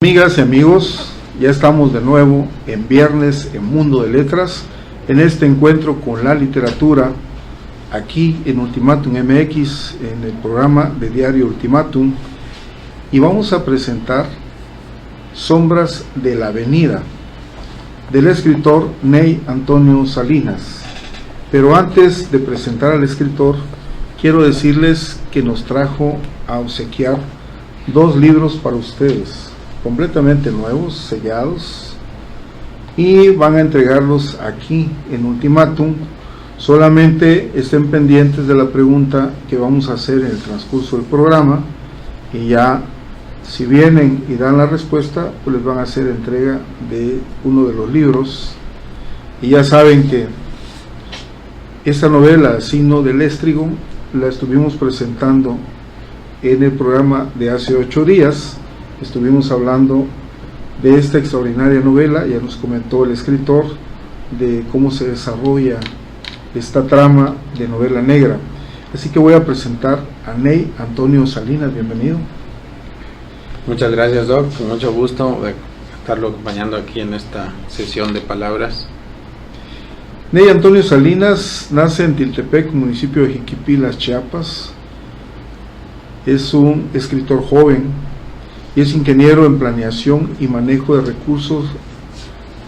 Amigas y amigos, ya estamos de nuevo en Viernes en Mundo de Letras, en este encuentro con la literatura, aquí en Ultimátum MX, en el programa de Diario Ultimátum, y vamos a presentar Sombras de la Avenida, del escritor Ney Antonio Salinas. Pero antes de presentar al escritor, quiero decirles que nos trajo a obsequiar 2 libros para ustedes, completamente nuevos, sellados, y van a entregarlos aquí en Ultimátum. Solamente estén pendientes de la pregunta que vamos a hacer en el transcurso del programa, y ya si vienen y dan la respuesta, pues les van a hacer entrega de uno de los libros. Y ya saben que esta novela, Signo del Éstrigo, la estuvimos presentando en el programa de hace 8 días. Estuvimos hablando de esta extraordinaria novela, ya nos comentó el escritor de cómo se desarrolla esta trama de novela negra. Así que voy a presentar a Ney Antonio Salinas. Bienvenido. Muchas gracias, Doc, con mucho gusto de estarlo acompañando aquí en esta sesión de palabras. Ney Antonio Salinas nace en Tiltepec, municipio de Jiquipilas, Chiapas. Es un escritor joven y es ingeniero en planeación y manejo de recursos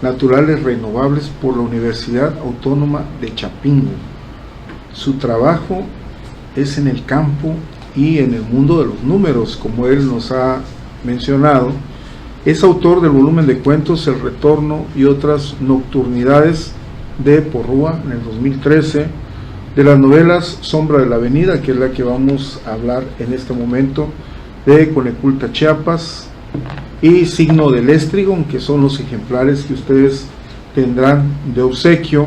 naturales renovables por la Universidad Autónoma de Chapingo. Su trabajo es en el campo y en el mundo de los números, como él nos ha mencionado. Es autor del volumen de cuentos El Retorno y otras nocturnidades de Porrúa en el 2013, de las novelas Sombra de la Avenida, que es la que vamos a hablar en este momento, de Coneculta, Chiapas, y Signo del Éstrigo, que son los ejemplares que ustedes tendrán de obsequio,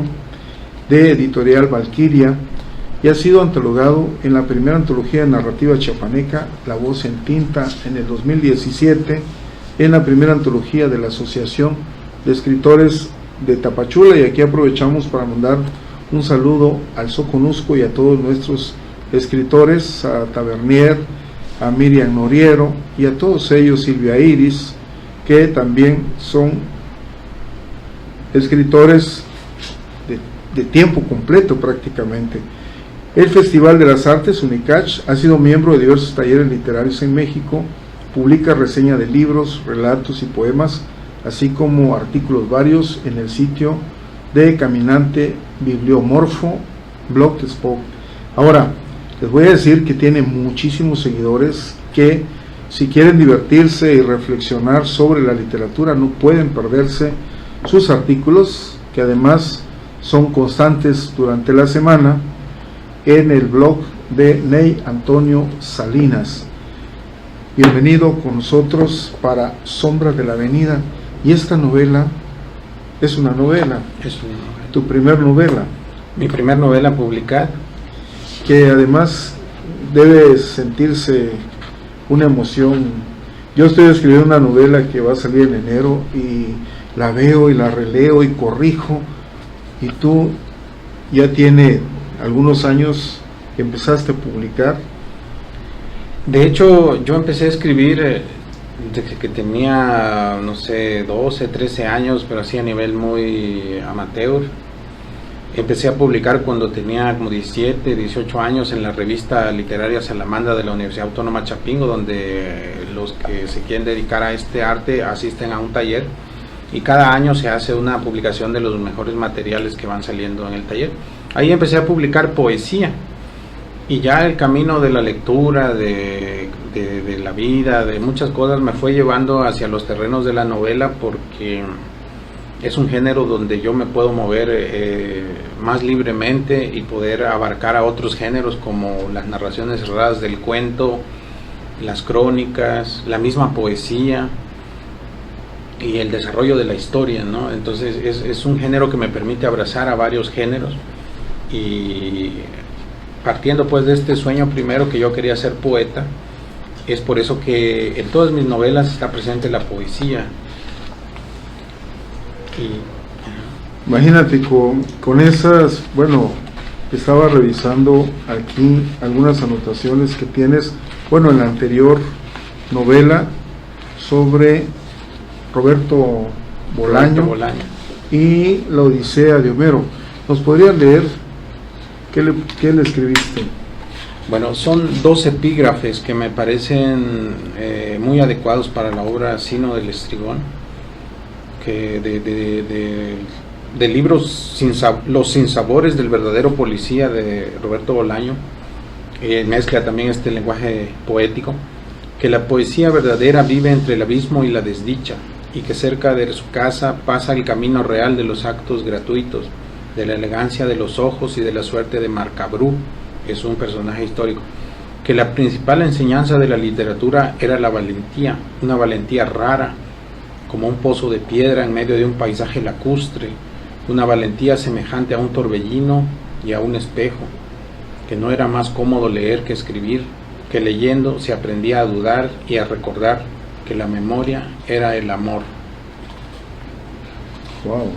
de Editorial Valquiria, y ha sido antologado en la primera antología de narrativa chiapaneca, La Voz en Tinta, en el 2017, en la primera antología de la Asociación de Escritores de Tapachula. Y aquí aprovechamos para mandar un saludo al Soconusco y a todos nuestros escritores, a Tavernier, a Miriam Noriero y a todos ellos, Silvia Iris, que también son escritores de tiempo completo prácticamente. El Festival de las Artes, UNICACH, ha sido miembro de diversos talleres literarios en México, publica reseña de libros, relatos y poemas, así como artículos varios en el sitio de Caminante Bibliomorfo, Blogspot. Ahora, les voy a decir que tiene muchísimos seguidores que, si quieren divertirse y reflexionar sobre la literatura, no pueden perderse sus artículos, que además son constantes durante la semana, en el blog de Ney Antonio Salinas. Bienvenido con nosotros para Sombras de la Avenida. Y esta novela es una novela. Es una novela. Tu primer novela. Mi primer novela publicada. Que además debe sentirse una emoción. Yo estoy escribiendo una novela que va a salir en enero y la veo y la releo y corrijo, y tú ya tiene algunos años que empezaste a publicar. De hecho, yo empecé a escribir desde que tenía, no sé, 12, 13 años, pero así a nivel muy amateur. Empecé a publicar cuando tenía como 17, 18 años en la revista literaria Salamandra de la Universidad Autónoma Chapingo, donde los que se quieren dedicar a este arte asisten a un taller, y cada año se hace una publicación de los mejores materiales que van saliendo en el taller. Ahí empecé a publicar poesía, y ya el camino de la lectura, de la vida, de muchas cosas, me fue llevando hacia los terrenos de la novela, porque es un género donde yo me puedo mover más libremente y poder abarcar a otros géneros como las narraciones cerradas del cuento, las crónicas, la misma poesía y el desarrollo de la historia, ¿no? Entonces es un género que me permite abrazar a varios géneros, y partiendo pues de este sueño primero, que yo quería ser poeta, es por eso que en todas mis novelas está presente la poesía. Imagínate, con esas, bueno, estaba revisando aquí algunas anotaciones que tienes, bueno, en la anterior novela sobre Roberto Bolaño, Roberto Bolaño. y La Odisea de Homero. ¿Nos podrías leer qué le escribiste? Bueno, son 2 epígrafes que me parecen muy adecuados para la obra Sino del Estrigón, que de libros Los sinsabores del verdadero policía de Roberto Bolaño, mezcla también este lenguaje poético, que la poesía verdadera vive entre el abismo y la desdicha, y que cerca de su casa pasa el camino real de los actos gratuitos, de la elegancia de los ojos y de la suerte de Marcabrú, es un personaje histórico, que la principal enseñanza de la literatura era la valentía, una valentía rara, como un pozo de piedra en medio de un paisaje lacustre, una valentía semejante a un torbellino y a un espejo, que no era más cómodo leer que escribir, que leyendo se aprendía a dudar y a recordar que la memoria era el amor. Wow.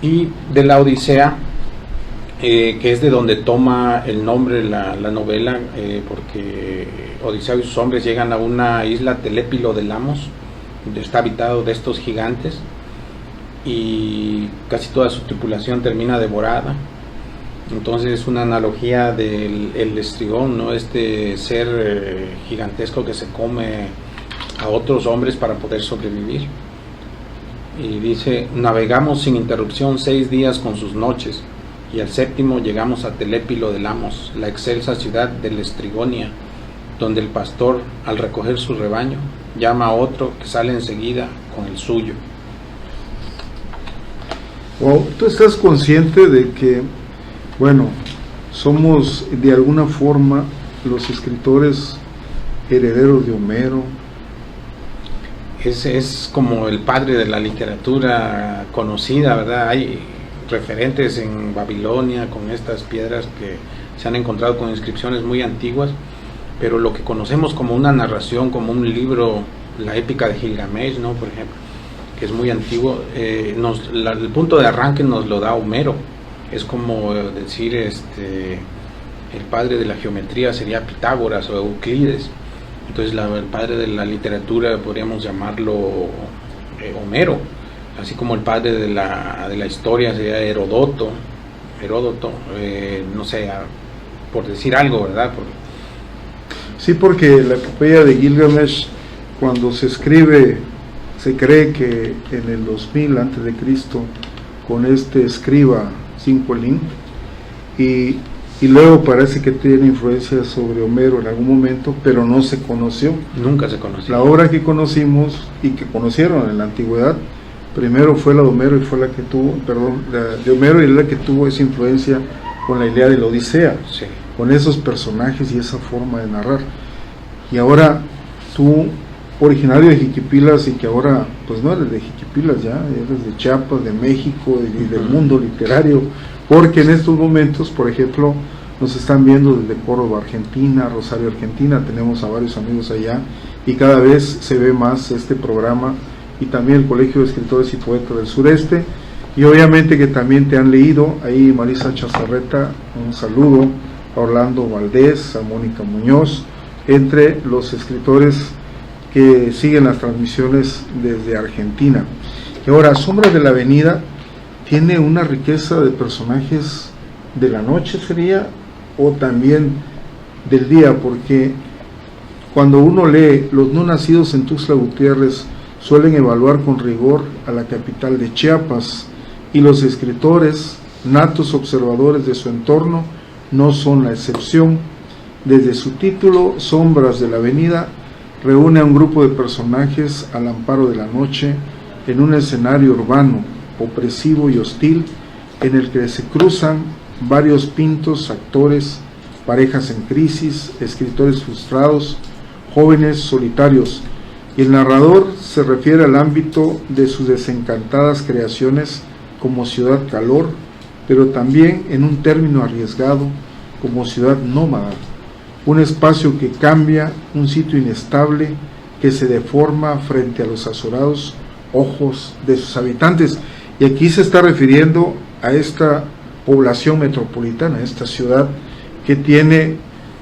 Y de La Odisea, que es de donde toma el nombre la novela, porque Odiseo y sus hombres llegan a una isla Telépilo de Lamos, donde está habitado de estos gigantes, y casi toda su tripulación termina devorada. Entonces es una analogía del estrigón, ¿no? Este ser gigantesco que se come a otros hombres para poder sobrevivir. Y dice: navegamos sin interrupción 6 días con sus noches, y al 7º llegamos a Telépilo de Lamos, la excelsa ciudad de la Estrigonia, donde el pastor, al recoger su rebaño, llama a otro que sale enseguida con el suyo. Wow. ¿Tú estás consciente de que, bueno, somos de alguna forma los escritores herederos de Homero? Es como el padre de la literatura conocida, ¿verdad? Hay referentes en Babilonia con estas piedras que se han encontrado con inscripciones muy antiguas, pero lo que conocemos como una narración, como un libro, la épica de Gilgamesh, ¿no? Por ejemplo, que es muy antiguo, el punto de arranque nos lo da Homero. Es como decir, el padre de la geometría sería Pitágoras o Euclides. Entonces el padre de la literatura podríamos llamarlo Homero, así como el padre de la historia sería Heródoto, no sé, por decir algo, ¿verdad? Sí, porque la epopeya de Gilgamesh, cuando se escribe, se cree que en el 2000 a.C., con este escriba Cincolín, y luego parece que tiene influencia sobre Homero en algún momento, pero no se conoció. Nunca se conoció. La obra que conocimos y que conocieron en la antigüedad, primero fue la de Homero y fue la que tuvo, la de Homero y la que tuvo esa influencia con la Ilíada de la Odisea, Sí. con esos personajes y esa forma de narrar. Y ahora tú, originario de Jiquipilas, y que ahora pues no eres de Jiquipilas ya, eres de Chiapas, de México y del mundo literario, porque en estos momentos, por ejemplo, nos están viendo desde Córdoba, Argentina, Rosario, Argentina, tenemos a varios amigos allá, y cada vez se ve más este programa, y también el Colegio de Escritores y Poetas del Sureste, y obviamente que también te han leído, ahí Marisa Chazarreta, un saludo, a Orlando Valdés, a Mónica Muñoz, entre los escritores que siguen las transmisiones desde Argentina. Y ahora, Sombras de la Avenida tiene una riqueza de personajes de la noche, sería, o también del día, porque cuando uno lee Los no nacidos en Tuxtla Gutiérrez suelen evaluar con rigor a la capital de Chiapas, y los escritores, natos observadores de su entorno, no son la excepción. Desde su título, Sombras de la Avenida, reúne a un grupo de personajes al amparo de la noche en un escenario urbano, opresivo y hostil, en el que se cruzan varios pintos, actores, parejas en crisis, escritores frustrados, jóvenes solitarios, y el narrador se refiere al ámbito de sus desencantadas creaciones como ciudad calor, pero también en un término arriesgado como ciudad nómada, un espacio que cambia, un sitio inestable que se deforma frente a los azorados ojos de sus habitantes. Y aquí se está refiriendo a esta población metropolitana, esta ciudad que tiene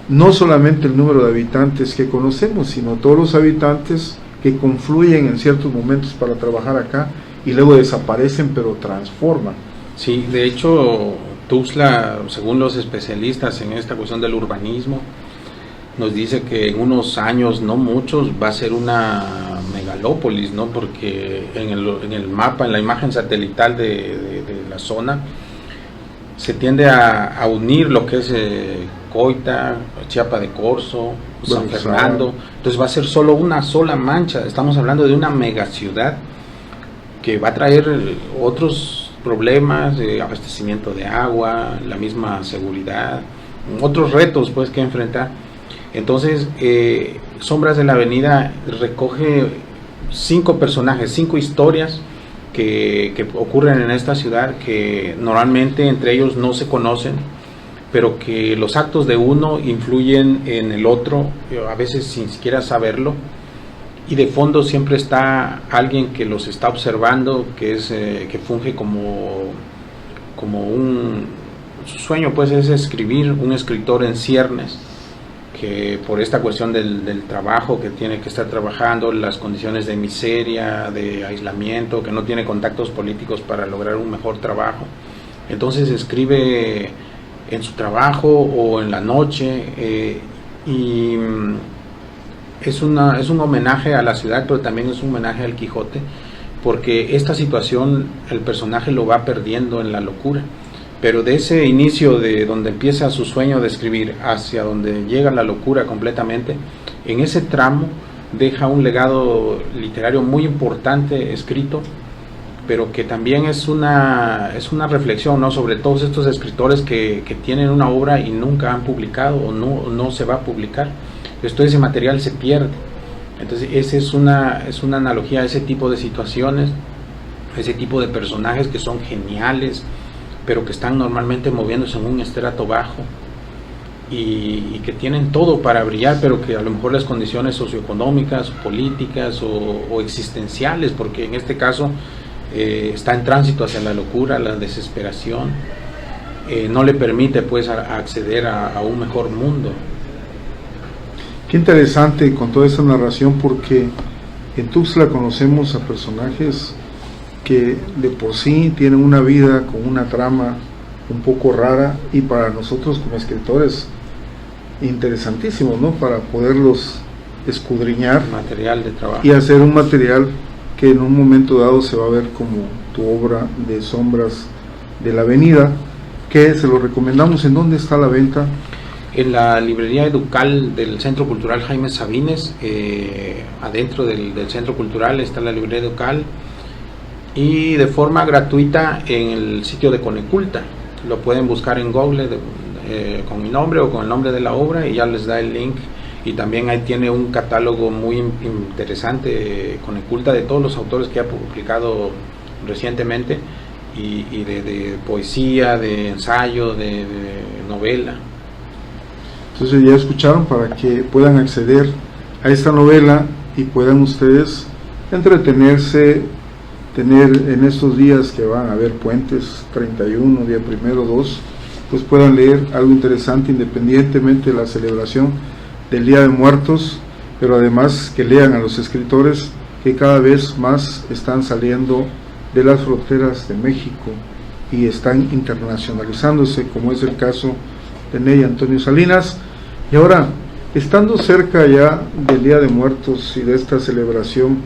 no solamente el número de habitantes que conocemos, sino todos los habitantes que confluyen en ciertos momentos para trabajar acá y luego desaparecen pero transforman. Sí, de hecho, Tuxtla, según los especialistas en esta cuestión del urbanismo, nos dice que en unos años, no muchos, va a ser una megalópolis, ¿no? Porque en el mapa, en la imagen satelital de la zona, se tiende a unir lo que es Coita, Chiapa de Corzo, San Fernando. Entonces va a ser solo una sola mancha. Estamos hablando de una megaciudad que va a traer otros problemas de abastecimiento de agua, la misma seguridad, otros retos pues que enfrentar. Entonces, Sombras de la Avenida recoge 5 personajes, 5 historias que ocurren en esta ciudad, que normalmente entre ellos no se conocen, pero que los actos de uno influyen en el otro, a veces sin siquiera saberlo, y de fondo siempre está alguien que los está observando, que funge como su sueño pues es escribir, un escritor en ciernes, que por esta cuestión del trabajo que tiene que estar trabajando, las condiciones de miseria, de aislamiento, que no tiene contactos políticos para lograr un mejor trabajo, entonces escribe en su trabajo o en la noche, y es un homenaje a la ciudad, pero también es un homenaje al Quijote, porque esta situación el personaje lo va perdiendo en la locura. Pero de ese inicio de donde empieza su sueño de escribir hacia donde llega la locura completamente, en ese tramo deja un legado literario muy importante escrito, pero que también es una reflexión, ¿no?, sobre todos estos escritores que tienen una obra y nunca han publicado o no se va a publicar. Entonces ese material se pierde. Entonces esa es una analogía a ese tipo de situaciones, a ese tipo de personajes que son geniales, pero que están normalmente moviéndose en un estrato bajo y que tienen todo para brillar, pero que a lo mejor las condiciones socioeconómicas, políticas o existenciales, porque en este caso está en tránsito hacia la locura, la desesperación, no le permite pues acceder a un mejor mundo. Qué interesante con toda esa narración, porque en Tuxtla conocemos a personajes que de por sí tienen una vida con una trama un poco rara, y para nosotros como escritores interesantísimos, ¿no?, para poderlos escudriñar, Material de trabajo. y hacer un material que en un momento dado se va a ver como tu obra de Sombras de la Avenida, que se lo recomendamos. ¿En dónde está la venta? En la librería Educal del Centro Cultural Jaime Sabines, adentro del Centro Cultural está la librería Educal, y de forma gratuita en el sitio de Coneculta. Lo pueden buscar en Google con mi nombre o con el nombre de la obra y ya les da el link. Y también ahí tiene un catálogo muy interesante, Coneculta, de todos los autores que ha publicado recientemente, y de poesía, de ensayo, de novela. Entonces ya escucharon, para que puedan acceder a esta novela y puedan ustedes entretenerse, tener en estos días que van a haber puentes, 31, día 1, 2, pues puedan leer algo interesante independientemente de la celebración del Día de Muertos, pero además que lean a los escritores que cada vez más están saliendo de las fronteras de México y están internacionalizándose, como es el caso de Ney Antonio Salinas. Y ahora, estando cerca ya del Día de Muertos y de esta celebración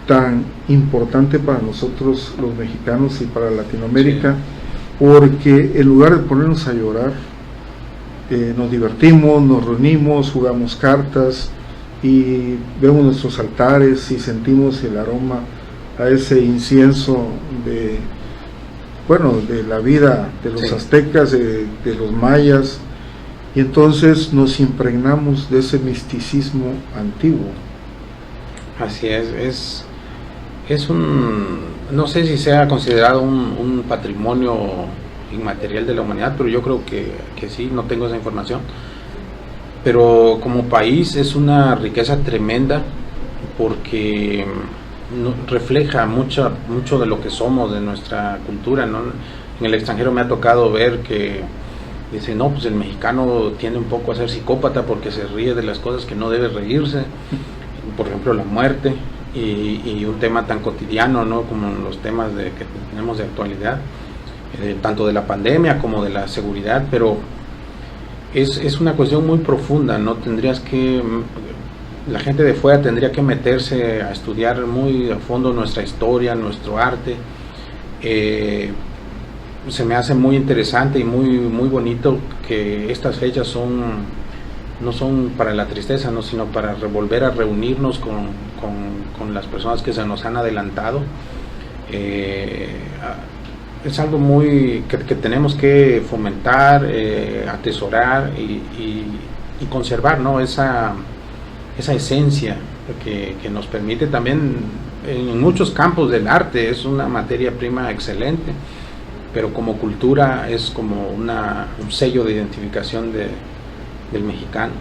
tan importante para nosotros los mexicanos y para Latinoamérica, sí, porque en lugar de ponernos a llorar, nos divertimos, nos reunimos, jugamos cartas y vemos nuestros altares y sentimos el aroma a ese incienso de la vida de los aztecas, de los mayas, y entonces nos impregnamos de ese misticismo antiguo. Así es no sé si sea considerado un patrimonio inmaterial de la humanidad, pero yo creo que sí, no tengo esa información. Pero como país es una riqueza tremenda, porque refleja mucho de lo que somos, de nuestra cultura, ¿no? En el extranjero me ha tocado ver que dice, no, pues el mexicano tiende un poco a ser psicópata porque se ríe de las cosas que no debe reírse, por ejemplo, la muerte y un tema tan cotidiano, ¿no?, como los temas que tenemos de actualidad, tanto de la pandemia como de la seguridad, pero es una cuestión muy profunda, ¿no? La gente de fuera tendría que meterse a estudiar muy a fondo nuestra historia, nuestro arte. Se me hace muy interesante y muy bonito que estas fechas no son para la tristeza, ¿no?, sino para volver a reunirnos con las personas que se nos han adelantado. Es algo que tenemos que fomentar, atesorar y conservar, ¿no?, esa esencia que nos permite también en muchos campos del arte. Es una materia prima excelente, pero como cultura es como un sello de identificación del mexicano.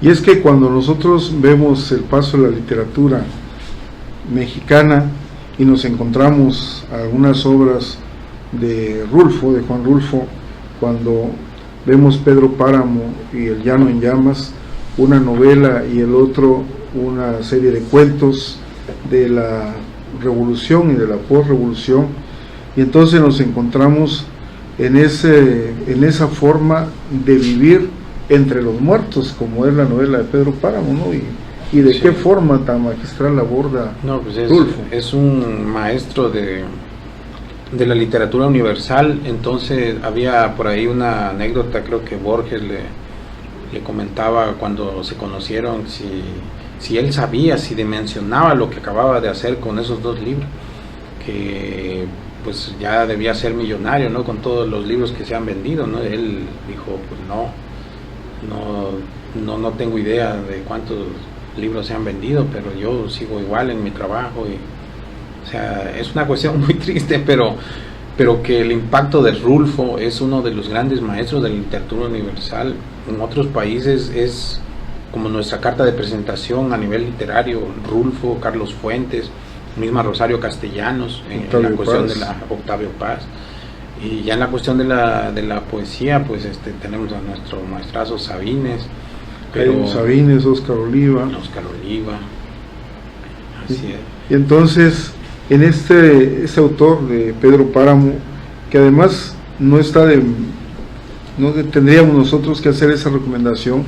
Y es que cuando nosotros vemos el paso de la literatura mexicana y nos encontramos algunas obras de Juan Rulfo, cuando vemos Pedro Páramo y El Llano en Llamas, una novela, y el otro una serie de cuentos de la revolución y de la posrevolución, y entonces nos encontramos en esa forma de vivir entre los muertos, como es la novela de Pedro Páramo, ¿no? Y de qué forma tan magistral aborda Rulfo. Es un maestro de la literatura universal. Entonces había por ahí una anécdota, creo que Borges le comentaba cuando se conocieron, si él sabía, si dimensionaba lo que acababa de hacer con esos 2 libros, que pues ya debía ser millonario, ¿no?, con todos los libros que se han vendido, ¿no? Él dijo, pues no tengo idea de cuántos libros se han vendido, pero yo sigo igual en mi trabajo. O sea, es una cuestión muy triste, pero que el impacto de Rulfo es uno de los grandes maestros de la literatura universal. En otros países es como nuestra carta de presentación a nivel literario: Rulfo, Carlos Fuentes, misma Rosario Castellanos, en la cuestión de la Octavio Paz. Y ya en la cuestión de la poesía, pues tenemos a nuestro maestrazo Sabines, Sabines, Óscar Oliva. Así es. Y entonces, en este autor de Pedro Páramo, que además no tendríamos nosotros que hacer esa recomendación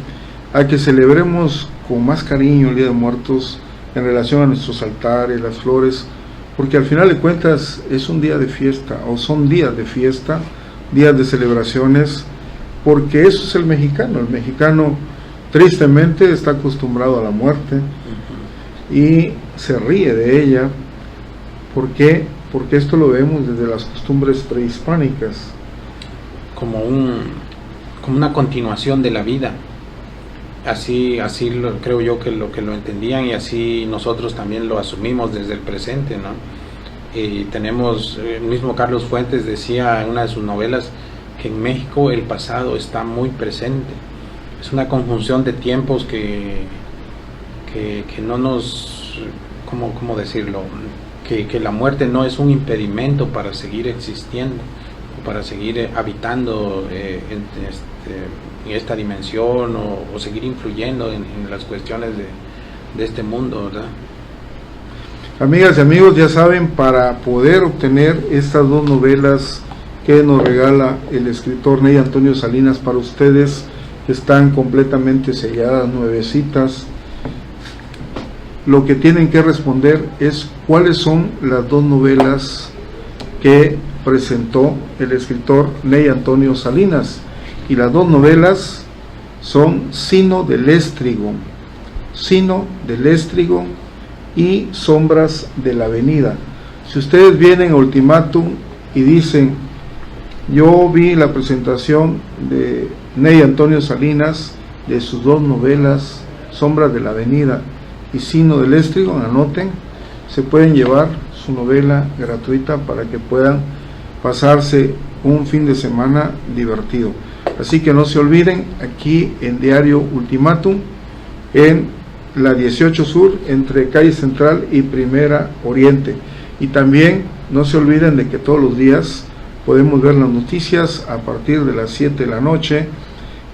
a que celebremos con más cariño el Día de Muertos en relación a nuestros altares, las flores, porque al final de cuentas es un día de fiesta, o son días de fiesta, días de celebraciones, porque eso es el mexicano. El mexicano tristemente está acostumbrado a la muerte y se ríe de ella. ¿Por qué? Porque esto lo vemos desde las costumbres prehispánicas. Como una continuación de la vida. Así creo yo que lo entendían, y así nosotros también lo asumimos desde el presente, ¿no? Y tenemos, el mismo Carlos Fuentes decía en una de sus novelas que en México el pasado está muy presente. Es una conjunción de tiempos que no nos, ¿cómo decirlo? Que la muerte no es un impedimento para seguir existiendo, o para seguir habitando en esta dimensión, o seguir influyendo en las cuestiones de este mundo, ¿verdad? Amigas y amigos, ya saben, para poder obtener estas 2 novelas que nos regala el escritor Ney Antonio Salinas para ustedes, que están completamente selladas, nuevecitas, lo que tienen que responder es cuáles son las 2 novelas que presentó el escritor Ney Antonio Salinas. Y las 2 novelas son Sino del Éstrigo y Sombras de la Avenida. Si ustedes vienen a Ultimátum y dicen: yo vi la presentación de Ney Antonio Salinas de sus 2 novelas, Sombras de la Avenida y Sino del Éstrigo, anoten, se pueden llevar su novela gratuita para que puedan pasarse un fin de semana divertido. Así que no se olviden, aquí en Diario Ultimátum, en la 18 Sur, entre Calle Central y Primera Oriente. Y también no se olviden de que todos los días podemos ver las noticias a partir de las 7 de la noche,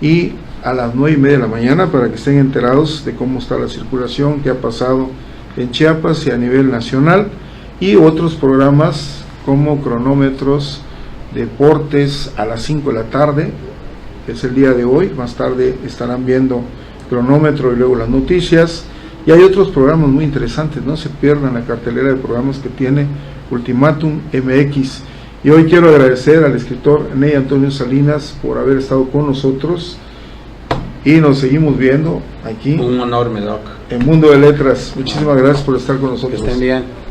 y a las 9:30 de la mañana para que estén enterados de cómo está la circulación, qué ha pasado en Chiapas y a nivel nacional, y otros programas como cronómetros, deportes a las 5 de la tarde, que es el día de hoy. Más tarde estarán viendo cronómetro y luego las noticias, y hay otros programas muy interesantes, no se pierdan la cartelera de programas que tiene Ultimátum MX. Y hoy quiero agradecer al escritor Ney Antonio Salinas por haber estado con nosotros, y nos seguimos viendo aquí Un honor, Medoc. en Mundo de Letras. Muchísimas gracias por estar con nosotros. Que estén bien.